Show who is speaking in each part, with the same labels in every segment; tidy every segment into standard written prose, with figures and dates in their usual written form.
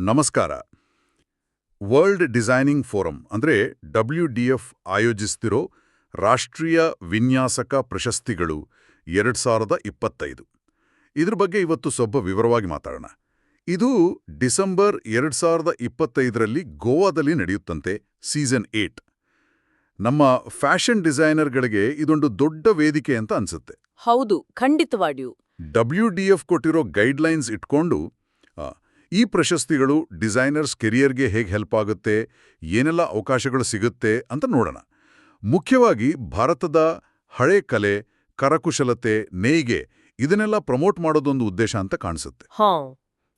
Speaker 1: ನಮಸ್ಕಾರ. World designing forum ಅಂದರೆ WDF ಆಯೋಜಿಸ್ತಿರೋ ರಾಷ್ಟ್ರೀಯ ವಿನ್ಯಾಸಕ ಪ್ರಶಸ್ತಿಗಳು 2025. ಇದ್ರ ಬಗ್ಗೆ ಇವತ್ತು ಸ್ವಲ್ಪ ವಿವರವಾಗಿ ಮಾತಾಡೋಣ. ಇದು ಡಿಸೆಂಬರ್ 2025ರಲ್ಲಿ ಗೋವಾದಲ್ಲಿ ನಡೆಯುತ್ತಂತೆ, ಸೀಸನ್ 8. ನಮ್ಮ ಫ್ಯಾಷನ್ ಡಿಸೈನರ್ಗಳಿಗೆ ಇದೊಂದು ದೊಡ್ಡ ವೇದಿಕೆ ಅಂತ ಅನ್ಸುತ್ತೆ.
Speaker 2: ಹೌದು, ಖಂಡಿತವಾಗಿಯೂ.
Speaker 1: WDF ಕೊಟ್ಟಿರೋ ಗೈಡ್ಲೈನ್ಸ್ ಇಟ್ಕೊಂಡು ಈ ಪ್ರಶಸ್ತಿಗಳು ಡಿಸೈನರ್ಸ್ ಕೆರಿಯರ್ಗೆ ಹೇಗೆ ಹೆಲ್ಪ್ ಆಗುತ್ತೆ, ಏನೆಲ್ಲ ಅವಕಾಶಗಳು ಸಿಗುತ್ತೆ ಅಂತ ನೋಡೋಣ. ಮುಖ್ಯವಾಗಿ ಭಾರತದ ಹಳೆ ಕಲೆ, ಕರಕುಶಲತೆ, ನೇಯ್ಗೆ ಇದನ್ನೆಲ್ಲ ಪ್ರಮೋಟ್ ಮಾಡೋದೊಂದು ಉದ್ದೇಶ ಅಂತ ಕಾಣಿಸುತ್ತೆ.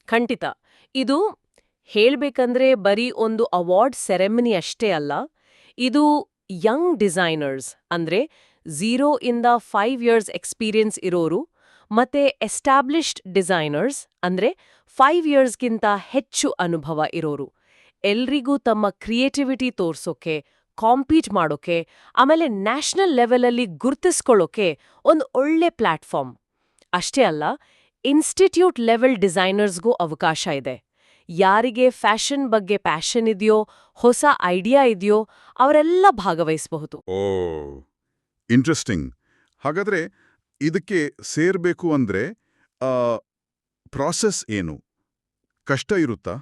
Speaker 2: ಖಂಡಿತ. ಇದು ಹೇಳ್ಬೇಕಂದ್ರೆ ಬರೀ ಒಂದು ಅವಾರ್ಡ್ ಸೆರೆಮನಿ ಅಷ್ಟೇ ಅಲ್ಲ. ಇದು ಯಂಗ್ ಡಿಸೈನರ್ಸ್ ಅಂದ್ರೆ 0 ಇಂದ 5 ಇಯರ್ಸ್ ಎಕ್ಸ್ಪೀರಿಯನ್ಸ್ ಇರೋರು ಮತ್ತೆ ಎಸ್ಟಾಬ್ಲಿಷ್ಡ್ ಡಿಸೈನರ್ಸ್ ಅಂದ್ರೆ 5 ಇಯರ್ಸ್ಗಿಂತ ಹೆಚ್ಚು ಅನುಭವ ಇರೋರು ಎಲ್ರಿಗೂ ತಮ್ಮ ಕ್ರಿಯೇಟಿವಿಟಿ ತೋರ್ಸೋಕೆ, ಕಾಂಪೀಟ್ ಮಾಡೋಕೆ, ಆಮೇಲೆ ನ್ಯಾಷನಲ್ ಲೆವೆಲಲ್ಲಿ ಗುರ್ತಿಸ್ಕೊಳ್ಳೋಕೆ ಒಂದು ಒಳ್ಳೆ ಪ್ಲಾಟ್ಫಾರ್ಮ್. ಅಷ್ಟೇ ಅಲ್ಲ, ಇನ್ಸ್ಟಿಟ್ಯೂಟ್ ಲೆವೆಲ್ ಡಿಸೈನರ್ಸ್ಗೂ ಅವಕಾಶ ಇದೆ. ಯಾರಿಗೆ ಫ್ಯಾಷನ್ ಬಗ್ಗೆ ಪ್ಯಾಷನ್ ಇದೆಯೋ, ಹೊಸ ಐಡಿಯಾ ಇದೆಯೋ ಅವರೆಲ್ಲ ಭಾಗವಹಿಸಬಹುದು.
Speaker 1: ಇಂಟ್ರೆಸ್ಟಿಂಗ್. ಹಾಗಾದ್ರೆ ಇದಕ್ಕೆ ಸೇರ್ಬೇಕು ಅಂದ್ರೆ ಪ್ರಾಸೆಸ್ ಏನು? ಕಷ್ಟ ಇರುತ್ತಾ?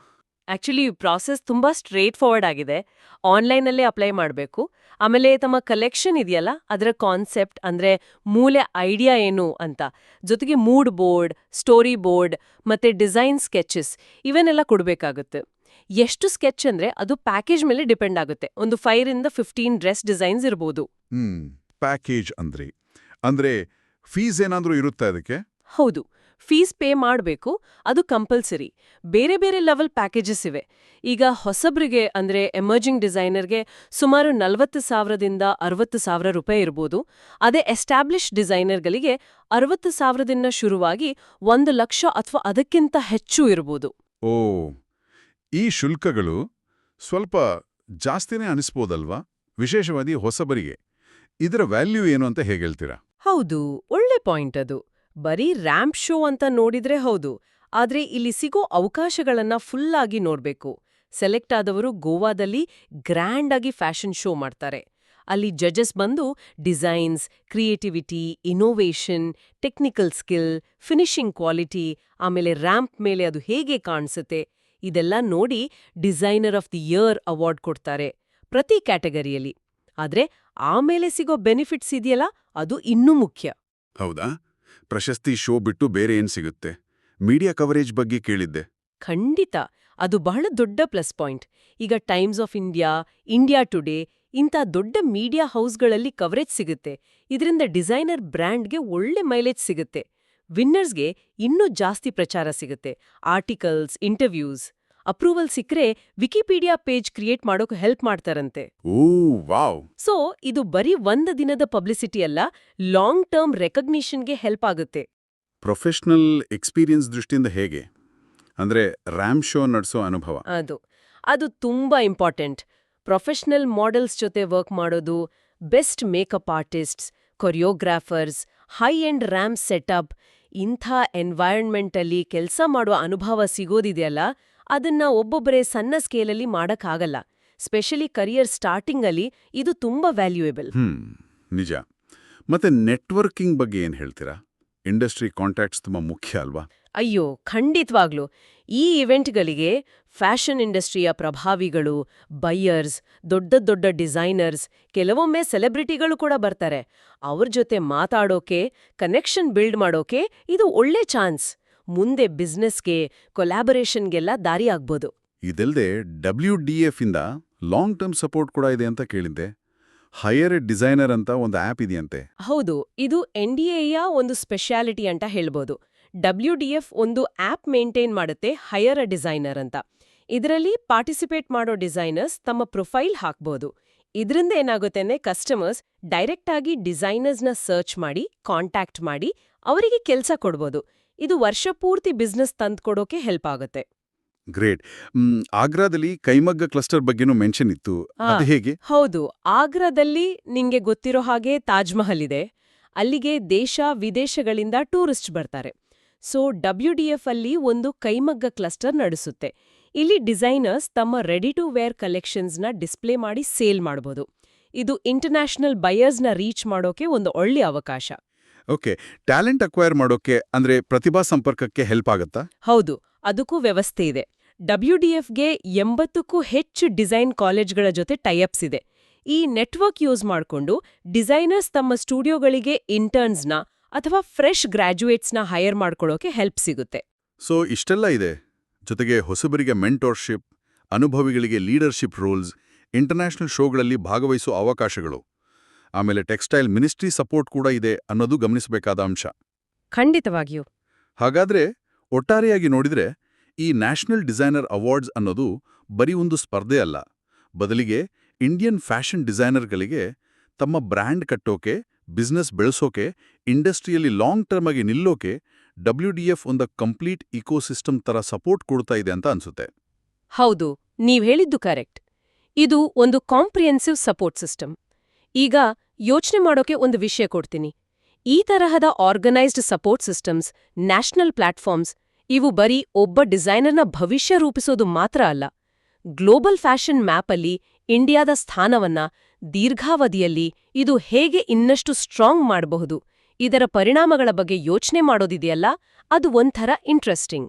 Speaker 2: ಆಕ್ಚುಲಿ ಪ್ರಾಸೆಸ್ ತುಂಬಾ ಸ್ಟ್ರೇಟ್ ಫಾರ್ವರ್ಡ್ ಆಗಿದೆ. ಆನ್ಲೈನಲ್ಲೇ ಅಪ್ಲೈ ಮಾಡಬೇಕು. ಆಮೇಲೆ ತಮ್ಮ ಕಲೆಕ್ಷನ್ ಇದೆಯಲ್ಲ, ಅದರ ಕಾನ್ಸೆಪ್ಟ್ ಅಂದ್ರೆ ಮೂಲ ಐಡಿಯಾ ಏನು ಅಂತ, ಜೊತೆಗೆ ಮೂಡ್ ಬೋರ್ಡ್, ಸ್ಟೋರಿ ಬೋರ್ಡ್ ಮತ್ತೆ ಡಿಸೈನ್ ಸ್ಕೆಚಸ್ ಇವನ್ನೆಲ್ಲ ಕೊಡಬೇಕಾಗುತ್ತೆ. ಎಷ್ಟು ಸ್ಕೆಚ್ ಅಂದ್ರೆ ಅದು ಪ್ಯಾಕೇಜ್ ಮೇಲೆ ಡಿಪೆಂಡ್ ಆಗುತ್ತೆ. ಒಂದು 5 ರಿಂದ 15 ಡ್ರೆಸ್ ಡಿಸೈನ್ಸ್ ಇರಬಹುದು.
Speaker 1: ಪ್ಯಾಕೇಜ್ ಅಂದ್ರೆ ಫೀಸ್ ಏನಾದ್ರೂ ಇರುತ್ತಾ ಅದಕ್ಕೆ?
Speaker 2: ಹೌದು, ಫೀಸ್ ಪೇ ಮಾಡಬೇಕು. ಅದು ಕಂಪಲ್ಸರಿ. ಬೇರೆ ಬೇರೆ ಲೆವೆಲ್ ಪ್ಯಾಕೇಜಸ್ ಇವೆ. ಈಗ ಹೊಸಬ್ರಿಗೆ ಅಂದ್ರೆ ಎಮರ್ಜಿಂಗ್ ಡಿಸೈನರ್ಗೆ ಸುಮಾರು 40,000ದಿಂದ 60,000 ರೂಪಾಯಿ ಇರ್ಬೋದು. ಅದೇ ಎಸ್ಟಾಬ್ಲಿಷ್ ಡಿಸೈನರ್ಗಳಿಗೆ 60,000ದಿಂದ ಶುರುವಾಗಿ 1 ಲಕ್ಷ ಅಥವಾ ಅದಕ್ಕಿಂತ ಹೆಚ್ಚು ಇರ್ಬೋದು.
Speaker 1: ಈ ಶುಲ್ಕಗಳು ಸ್ವಲ್ಪ ಜಾಸ್ತಿನೇ ಅನಿಸ್ಬೋದಲ್ವಾ, ವಿಶೇಷವಾಗಿ ಹೊಸಬರಿಗೆ? ಇದರ ವ್ಯಾಲ್ಯೂ ಏನು ಅಂತ ಹೇಗೆ ಹೇಳ್ತೀರಾ?
Speaker 2: ಹೌದು, ಒಳ್ಳೆ ಪಾಯಿಂಟ್ ಅದು. ಬರೀ ರ್ಯಾಂಪ್ ಶೋ ಅಂತ ನೋಡಿದ್ರೆ ಹೌದು, ಆದ್ರೆ ಇಲ್ಲಿ ಸಿಗೋ ಅವಕಾಶಗಳನ್ನ ಫುಲ್ ಆಗಿ ನೋಡ್ಬೇಕು. ಸೆಲೆಕ್ಟ್ ಆದವರು ಗೋವಾದಲ್ಲಿ ಗ್ರ್ಯಾಂಡ್ ಆಗಿ ಫ್ಯಾಷನ್ ಶೋ ಮಾಡ್ತಾರೆ. ಅಲ್ಲಿ ಜಡ್ಜಸ್ ಬಂದು designs, creativity, innovation, technical skill, finishing quality, ಆಮೇಲೆ ರ್ಯಾಂಪ್ ಮೇಲೆ ಅದು ಹೇಗೆ ಕಾಣಿಸುತ್ತೆ ಇದೆಲ್ಲ ನೋಡಿ designer of the year award ಕೊಡ್ತಾರೆ ಪ್ರತಿ ಕ್ಯಾಟಗರಿಯಲ್ಲಿ. ಆದ್ರೆ ಆಮೇಲೆ ಸಿಗೋ ಬೆನಿಫಿಟ್ಸ್ ಇದೆಯಲ್ಲ, ಅದು ಇನ್ನೂ ಮುಖ್ಯ.
Speaker 1: ಹೌದಾ? ಪ್ರಶಸ್ತಿ ಶೋ ಬಿಟ್ಟು ಬೇರೆ ಏನ್ ಸಿಗುತ್ತೆ? ಮೀಡಿಯಾ ಕವರೇಜ್ ಬಗ್ಗೆ ಕೇಳಿದ್ದೆ.
Speaker 2: ಖಂಡಿತ, ಅದು ಬಹಳ ದೊಡ್ಡ ಪ್ಲಸ್ ಪಾಯಿಂಟ್. ಈಗ times of India, India today ಇಂಥ ದೊಡ್ಡ ಮೀಡಿಯಾ ಹೌಸ್ಗಳಲ್ಲಿ ಕವರೇಜ್ ಸಿಗುತ್ತೆ. ಇದರಿಂದ ಡಿಸೈನರ್ ಬ್ರ್ಯಾಂಡ್ಗೆ ಒಳ್ಳೆ ಮೈಲೇಜ್ ಸಿಗುತ್ತೆ. ವಿನ್ನರ್ಸ್ಗೆ ಇನ್ನೂ ಜಾಸ್ತಿ ಪ್ರಚಾರ ಸಿಗುತ್ತೆ. Articles, interviews. ಅಪ್ರೂವಲ್ ಸಿಕ್ಕರೆ ವಿಕಿಪೀಡಿಯಾ ಪೇಜ್ ಕ್ರಿಯೇಟ್ ಮಾಡೋಕೆ ಹೆಲ್ಪ್ ಮಾಡ್ತಾರಂತೆ. ಸೊ ಇದು ಬರೀ 1 ದಿನದ ಪಬ್ಲಿಸಿಟಿ ಅಲ್ಲ, ಲಾಂಗ್ ಟರ್ಮ್ ರೆಕಗ್ನಿಷನ್ಗೆ ಹೆಲ್ಪ್ ಆಗುತ್ತೆ.
Speaker 1: ಪ್ರೊಫೆಷನಲ್ ಎಕ್ಸ್ಪೀರಿಯನ್ಸ್ ದೃಷ್ಟಿಯಿಂದ ಹೇಗೆ? ಅಂದ್ರೆ ರ್ಯಾಂಪ್ ಶೋ ನಡೆಸೋ ಅನುಭವ
Speaker 2: ಅದು ತುಂಬಾ ಇಂಪಾರ್ಟೆಂಟ್. ಪ್ರೊಫೆಷನಲ್ ಮಾಡೆಲ್ಸ್ ಜೊತೆ ವರ್ಕ್ ಮಾಡೋದು, best makeup artists, choreographers, high end ramp setup, ಇಂಥ ಎನ್ವೈರನ್ಮೆಂಟಲ್ಲಿ ಕೆಲಸ ಮಾಡುವ ಅನುಭವ ಸಿಗೋದಿದೆಯಲ್ಲ, ಅದನ್ನ ಒಬ್ಬೊಬ್ಬರೇ ಸಣ್ಣ ಸ್ಕೇಲಲ್ಲಿ ಮಾಡಕ್ಕಾಗಲ್ಲ. ಸ್ಪೆಷಲಿ ಕರಿಯರ್ ಸ್ಟಾರ್ಟಿಂಗ್ ಅಲ್ಲಿ ಇದು ತುಂಬಾ ವ್ಯಾಲ್ಯೂಯೇಬಲ್.
Speaker 1: ನಿಜ. ಮತ್ತೆ ನೆಟ್ವರ್ಕಿಂಗ್ ಬಗ್ಗೆ ಏನ್ ಹೇಳ್ತೀರಾ? ಇಂಡಸ್ಟ್ರಿ ಕಾಂಟ್ಯಾಕ್ಟ್ಸ್ ತುಂಬಾ ಮುಖ್ಯ ಅಲ್ವಾ?
Speaker 2: ಅಯ್ಯೋ, ಖಂಡಿತವಾಗ್ಲು. ಈ ಇವೆಂಟ್ಗಳಿಗೆ ಫ್ಯಾಷನ್ ಇಂಡಸ್ಟ್ರಿಯ ಪ್ರಭಾವಿಗಳು, ಬೈಯರ್ಸ್, ದೊಡ್ಡ ದೊಡ್ಡ ಡಿಸೈನರ್ಸ್, ಕೆಲವೊಮ್ಮೆ ಸೆಲೆಬ್ರಿಟಿಗಳು ಕೂಡ ಬರ್ತಾರೆ. ಅವ್ರ ಜೊತೆ ಮಾತಾಡೋಕೆ, ಕನೆಕ್ಷನ್ ಬಿಲ್ಡ್ ಮಾಡೋಕೆ ಇದು ಒಳ್ಳೆ ಚಾನ್ಸ್. ಮುಂದೆ ಬಿಸ್ನೆಸ್ಗೆ, ಕೊಲ್ಯಾಬರೇಷನ್ಗೆಲ್ಲ ದಾರಿ ಆಗ್ಬೋದು.
Speaker 1: ಇದಲ್ದೆ WDF ಇಂದ ಲಾಂಗ್ ಟರ್ಮ್ ಸಪೋರ್ಟ್ ಕೂಡ ಇದೆ ಅಂತ ಕೇಳಿದ್ದೆ. ಹೈಯರ್ ಡಿಸೈನರ್ ಅಂತ ಒಂದು ಆಪ್ ಇದೆಯಂತೆ.
Speaker 2: ಹೌದು, ಇದು NDAಯ ಒಂದು ಸ್ಪೆಷಾಲಿಟಿ ಅಂತ ಹೇಳ್ಬೋದು. WDF ಒಂದು ಆಪ್ ಮೇಂಟೈನ್ ಮಾಡುತ್ತೆ, ಹೈಯರ್ ಡಿಸೈನರ್ ಅಂತ. ಇದರಲ್ಲಿ ಪಾರ್ಟಿಸಿಪೇಟ್ ಮಾಡೋ ಡಿಸೈನರ್ಸ್ ತಮ್ಮ ಪ್ರೊಫೈಲ್ ಹಾಕ್ಬೋದು. ಇದರಿಂದ ಏನಾಗುತ್ತೆ ಅಂದ್ರೆ ಕಸ್ಟಮರ್ಸ್ ಡೈರೆಕ್ಟ್ ಆಗಿ ಡಿಸೈನರ್ಸ್ನ ಸರ್ಚ್ ಮಾಡಿ, ಕಾಂಟ್ಯಾಕ್ಟ್ ಮಾಡಿ ಅವರಿಗೆ ಕೆಲಸ ಕೊಡ್ಬೋದು. ಇದು ವರ್ಷ ಪೂರ್ತಿ ಬಿಸ್ನೆಸ್ ತಂದ್ಕೊಡೋಕೆ ಹೆಲ್ಪ್ ಆಗುತ್ತೆ.
Speaker 1: ಗ್ರೇಟ್. ಆಗ್ರಾದಲ್ಲಿ ಕೈಮಗ್ಗ ಕ್ಲಸ್ಟರ್ ಬಗ್ಗೆನೂ ಮೆನ್ಷನ್ ಇತ್ತು, ಅದು ಹೇಗೆ?
Speaker 2: ಹೌದು, ಆಗ್ರಾದಲ್ಲಿ ನಿಂಗೆ ಗೊತ್ತಿರೋ ಹಾಗೆ ತಾಜ್ ಮಹಲ್ ಇದೆ. ಅಲ್ಲಿಗೆ ದೇಶ ವಿದೇಶಗಳಿಂದ ಟೂರಿಸ್ಟ್ ಬರ್ತಾರೆ. ಸೊ WDF ಅಲ್ಲಿ ಒಂದು ಕೈಮಗ್ಗ ಕ್ಲಸ್ಟರ್ ನಡೆಸುತ್ತೆ. ಇಲ್ಲಿ ಡಿಸೈನರ್ಸ್ ತಮ್ಮ ರೆಡಿ ಟು ವೇರ್ ಕಲೆಕ್ಷನ್ಸ್ನ ಡಿಸ್ಪ್ಲೇ ಮಾಡಿ ಸೇಲ್ ಮಾಡಬಹುದು. ಇದು ಇಂಟರ್ನ್ಯಾಷನಲ್ ಬಯರ್ಸ್ನ ರೀಚ್ ಮಾಡೋಕೆ ಒಂದು ಒಳ್ಳೆ ಅವಕಾಶ.
Speaker 1: ಓಕೆ, ಟ್ಯಾಲೆಂಟ್ ಅಕ್ವೈರ್ ಮಾಡೋಕೆ ಅಂದ್ರೆ ಪ್ರತಿಭಾ ಸಂಪರ್ಕಕ್ಕೆ ಹೆಲ್ಪ್ ಆಗತ್ತಾ?
Speaker 2: ಹೌದು, ಅದಕ್ಕೂ ವ್ಯವಸ್ಥೆ ಇದೆ. WDFಗೆ 80ಕ್ಕೂ ಹೆಚ್ಚು ಡಿಸೈನ್ ಕಾಲೇಜ್ಗಳ ಜೊತೆ ಟೈಅಪ್ಸ್ ಇದೆ. ಈ ನೆಟ್ವರ್ಕ್ ಯೂಸ್ ಮಾಡಿಕೊಂಡು ಡಿಸೈನರ್ಸ್ ತಮ್ಮ ಸ್ಟುಡಿಯೋಗಳಿಗೆ ಇಂಟರ್ನ್ಸ್ನ ಅಥವಾ ಫ್ರೆಶ್ ಗ್ರಾಜ್ಯುಯೇಟ್ಸ್ನ ಹೈರ್ ಮಾಡ್ಕೊಳ್ಳೋಕೆ ಹೆಲ್ಪ್ ಸಿಗುತ್ತೆ.
Speaker 1: ಸೊ ಇಷ್ಟೆಲ್ಲ ಇದೆ. ಜೊತೆಗೆ ಹೊಸಬರಿಗೆ ಮೆಂಟೋರ್ಶಿಪ್, ಅನುಭವಿಗಳಿಗೆ ಲೀಡರ್ಶಿಪ್ ರೋಲ್ಸ್, ಇಂಟರ್ನ್ಯಾಷನಲ್ ಶೋಗಳಲ್ಲಿ ಭಾಗವಹಿಸುವ ಅವಕಾಶಗಳು, ಆಮೇಲೆ ಟೆಕ್ಸ್ಟೈಲ್ ಮಿನಿಸ್ಟ್ರಿ ಸಪೋರ್ಟ್ ಕೂಡ ಇದೆ ಅನ್ನೋದು ಗಮನಿಸಬೇಕಾದ ಅಂಶ.
Speaker 2: ಖಂಡಿತವಾಗಿಯೂ.
Speaker 1: ಹಾಗಾದ್ರೆ ಒಟ್ಟಾರೆಯಾಗಿ ನೋಡಿದ್ರೆ ಈ ನ್ಯಾಷನಲ್ ಡಿಸೈನರ್ ಅವಾರ್ಡ್ಸ್ ಅನ್ನೋದು ಬರೀ ಒಂದು ಸ್ಪರ್ಧೆ ಅಲ್ಲ, ಬದಲಿಗೆ ಇಂಡಿಯನ್ ಫ್ಯಾಷನ್ ಡಿಸೈನರ್ಗಳಿಗೆ ತಮ್ಮ ಬ್ರ್ಯಾಂಡ್ ಕಟ್ಟೋಕೆ, ಬಿಸ್ನೆಸ್ ಬೆಳೆಸೋಕೆ, ಇಂಡಸ್ಟ್ರಿಯಲ್ಲಿ ಲಾಂಗ್ ಟರ್ಮ್ ಆಗಿ ನಿಲ್ಲೋಕೆ WDF ಒಂದು ಕಂಪ್ಲೀಟ್ ಇಕೋಸಿಸ್ಟಮ್ ತರ ಸಪೋರ್ಟ್ ಕೊಡ್ತಾ ಇದೆ ಅಂತ ಅನ್ಸುತ್ತೆ.
Speaker 2: ಹೌದು, ನೀವ್ ಹೇಳಿದ್ದು ಕರೆಕ್ಟ್. ಇದು ಒಂದು ಕಾಂಪ್ರಿಹೆನ್ಸಿವ್ ಸಪೋರ್ಟ್ ಸಿಸ್ಟಮ್. ಈಗ ಯೋಚನೆ ಮಾಡೋಕೆ ಒಂದು ವಿಷಯ ಕೊಡ್ತೀನಿ. ಈ ತರಹದ organised support systems, national platforms, ಇವು ಬರೀ ಒಬ್ಬ ಡಿಸೈನರ್ನ ಭವಿಷ್ಯ ರೂಪಿಸೋದು ಮಾತ್ರ ಅಲ್ಲ, ಗ್ಲೋಬಲ್ ಫ್ಯಾಷನ್ ಮ್ಯಾಪಲ್ಲಿ ಇಂಡಿಯಾದ ಸ್ಥಾನವನ್ನ ದೀರ್ಘಾವಧಿಯಲ್ಲಿ ಇದು ಹೇಗೆ ಇನ್ನಷ್ಟು ಸ್ಟ್ರಾಂಗ್ ಮಾಡಬಹುದು, ಇದರ ಪರಿಣಾಮಗಳ ಬಗ್ಗೆ ಯೋಚನೆ ಮಾಡೋದಿದೆಯಲ್ಲ, ಅದು ಒಂಥರ ಇಂಟ್ರೆಸ್ಟಿಂಗ್.